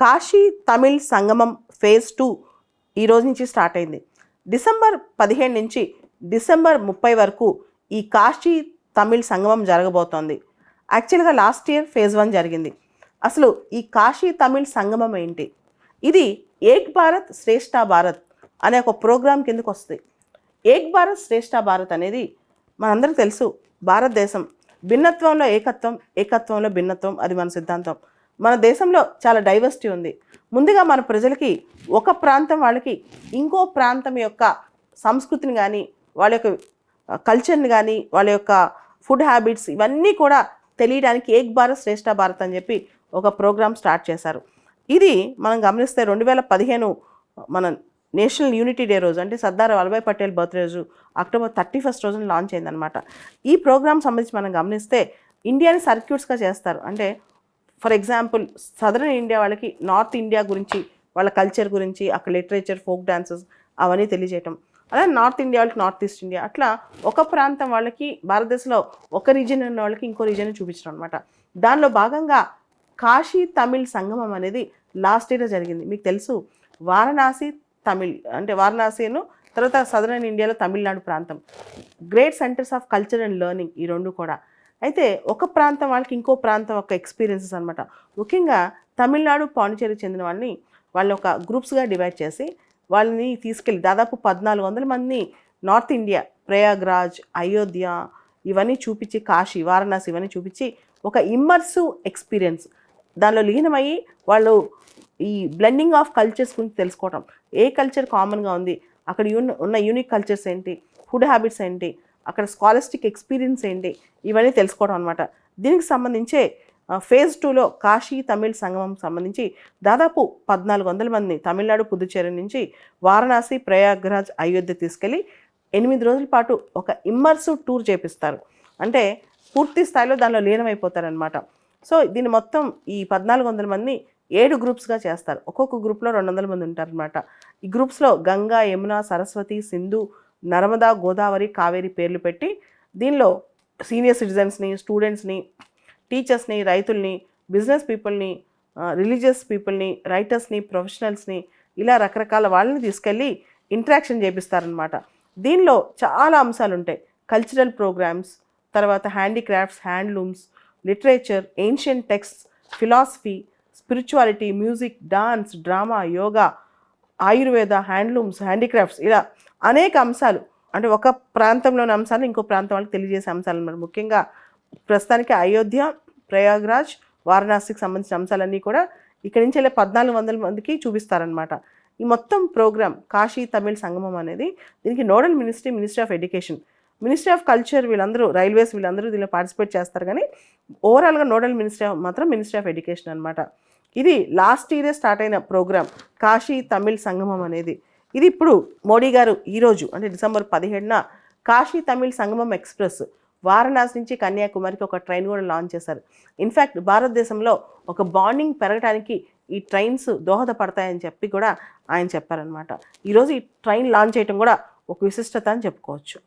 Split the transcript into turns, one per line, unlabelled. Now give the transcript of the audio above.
కాశీ తమిళ్ సంగమం phase 2 ఈ రోజు నుంచి స్టార్ట్ అయింది. డిసెంబర్ 15 నుంచి డిసెంబర్ 30 వరకు ఈ కాశీ తమిళ్ సంగమం జరగబోతోంది. యాక్చువల్గా లాస్ట్ ఇయర్ ఫేజ్ 1 జరిగింది. అసలు ఈ కాశీ తమిళ్ సంగమం ఏంటి? ఇది ఏక్ భారత్ శ్రేష్ఠ భారత్ అనే ఒక ప్రోగ్రాం కిందకు వస్తుంది. ఏక్ భారత్ శ్రేష్ఠ భారత్ అనేది మనందరికీ తెలుసు. భారతదేశం భిన్నత్వంలో ఏకత్వం, ఏకత్వంలో భిన్నత్వం, అది మన సిద్ధాంతం. మన దేశంలో చాలా డైవర్సిటీ ఉంది. ముందుగా మన ప్రజలకి ఒక ప్రాంతం వాళ్ళకి ఇంకో ప్రాంతం యొక్క సంస్కృతిని కానీ, వాళ్ళ యొక్క కల్చర్ని కానీ, వాళ్ళ యొక్క ఫుడ్ హ్యాబిట్స్ ఇవన్నీ కూడా తెలియడానికి ఏక్ భారత్ శ్రేష్ఠ భారత్ అని చెప్పి ఒక ప్రోగ్రామ్ స్టార్ట్ చేశారు. ఇది మనం గమనిస్తే 2015 మన నేషనల్ యూనిటీ డే రోజు, అంటే సర్దార్ వల్లభాయ్ పటేల్ బర్త్డే రోజు, అక్టోబర్ 31 రోజున లాంచ్ అయిందనమాట. ఈ ప్రోగ్రామ్ సంబంధించి మనం గమనిస్తే ఇండియాని సర్క్యూట్స్గా చేస్తారు. అంటే ఫర్ ఎగ్జాంపుల్ సదరన్ ఇండియా వాళ్ళకి నార్త్ ఇండియా గురించి, వాళ్ళ కల్చర్ గురించి, అక్కడ లిటరేచర్, ఫోక్ డాన్సెస్ అవన్నీ తెలియజేయటం. అలాగే నార్త్ ఇండియా వాళ్ళకి నార్త్ ఈస్ట్ ఇండియా, అట్లా ఒక ప్రాంతం వాళ్ళకి, భారతదేశంలో ఒక రీజన్ ఉన్న వాళ్ళకి ఇంకో రీజన్ చూపించడం అనమాట. దానిలో భాగంగా కాశీ తమిళ్ సంగమం అనేది లాస్ట్ ఇయర్ జరిగింది. మీకు తెలుసు, వారణాసి తమిళ్ అంటే వారణాసిను, తర్వాత సదరన్ ఇండియాలో తమిళనాడు ప్రాంతం, great centres of culture and learning ఈ రెండు కూడా. అయితే ఒక ప్రాంతం వాళ్ళకి ఇంకో ప్రాంతం ఒక ఎక్స్పీరియన్సెస్ అనమాట. ముఖ్యంగా తమిళనాడు, పాండిచేరికి చెందిన వాళ్ళని ఒక గ్రూప్స్గా డివైడ్ చేసి వాళ్ళని తీసుకెళ్ళి దాదాపు 1400 మందిని నార్త్ ఇండియా, ప్రయాగ్రాజ్, అయోధ్య ఇవన్నీ చూపించి, కాశీ, వారణాసి ఇవన్నీ చూపించి ఒక ఇమ్మర్సివ్ ఎక్స్పీరియన్స్ దానిలో లీనమయ్యి వాళ్ళు ఈ బ్లెండింగ్ ఆఫ్ కల్చర్స్ గురించి తెలుసుకోవటం. ఏ కల్చర్ కామన్గా ఉంది, అక్కడ ఉన్న యూనిక్ కల్చర్స్ ఏంటి, ఫుడ్ హ్యాబిట్స్ ఏంటి, అక్కడ స్కాలస్టిక్ ఎక్స్పీరియన్స్ ఏంటి, ఇవన్నీ తెలుసుకోవడం అనమాట. దీనికి సంబంధించే ఫేజ్ 2లో కాశీ తమిళ్ సంగమం సంబంధించి దాదాపు 1400 మందిని తమిళనాడు, పుదుచ్చేరి నుంచి వారణాసి, ప్రయాగ్రాజ్, అయోధ్య తీసుకెళ్ళి 8 రోజుల పాటు ఒక ఇమ్మర్సివ్ టూర్ చేపిస్తారు. అంటే పూర్తి స్థాయిలో దానిలో లీనమైపోతారనమాట. సో దీన్ని మొత్తం ఈ 1400 మందిని 7 గ్రూప్స్గా చేస్తారు. ఒక్కొక్క గ్రూప్లో 200 మంది ఉంటారనమాట. ఈ గ్రూప్స్లో గంగా, యమున, సరస్వతి, సింధు, నర్మదా, గోదావరి, కావేరి పేర్లు పెట్టి దీనిలో సీనియర్ సిటిజన్స్ని, స్టూడెంట్స్ని, టీచర్స్ని, రైతుల్ని, బిజినెస్ పీపుల్ని, రిలీజియస్ పీపుల్ని, రైటర్స్ని, ప్రొఫెషనల్స్ని, ఇలా రకరకాల వాళ్ళని తీసుకెళ్ళి ఇంటరాక్షన్ చేపిస్తారనమాట. దీనిలో చాలా అంశాలు ఉంటాయి. కల్చరల్ ప్రోగ్రామ్స్, తర్వాత handicrafts, handlooms, literature, ancient texts, philosophy, spirituality, music, dance, drama, yoga, Ayurveda, handlooms, handicrafts, ఇలా అనేక అంశాలు. అంటే ఒక ప్రాంతంలోని అంశాలు ఇంకో ప్రాంతం వాళ్ళకి తెలియజేసే అంశాలు అన్నమాట. ముఖ్యంగా ప్రస్తుతానికి అయోధ్య, ప్రయాగ్రాజ్, వారణాసికి సంబంధించిన అంశాలన్నీ కూడా ఇక్కడి నుంచి వెళ్ళే 1400 మందికి చూపిస్తారనమాట. ఈ మొత్తం ప్రోగ్రామ్ కాశీ తమిళ్ సంగమం అనేది, దీనికి nodal ministry of education, ministry of culture, వీళ్ళందరూ, రైల్వేస్ వీళ్ళందరూ దీనిలో పార్టిసిపేట్ చేస్తారు. కానీ ఓవరాల్గా నోడల్ మినిస్ట్రీ ఆఫ్ ఎడ్యుకేషన్ అనమాట. ఇది లాస్ట్ ఇయరే స్టార్ట్ అయిన ప్రోగ్రామ్ కాశీ తమిళ్ సంగమం అనేది. ఇది ఇప్పుడు మోడీ గారు ఈరోజు అంటే డిసెంబర్ 17న కాశీ తమిళ్ సంగమం ఎక్స్ప్రెస్ వారణాసి నుంచి కన్యాకుమారికి ఒక ట్రైన్ కూడా లాంచ్ చేశారు. ఇన్ఫ్యాక్ట్ భారతదేశంలో ఒక బాండింగ్ పెరగడానికి ఈ ట్రైన్స్ దోహదపడతాయని చెప్పి కూడా ఆయన చెప్పారనమాట. ఈరోజు ఈ ట్రైన్ లాంచ్ చేయడం కూడా ఒక విశిష్టత అని చెప్పుకోవచ్చు.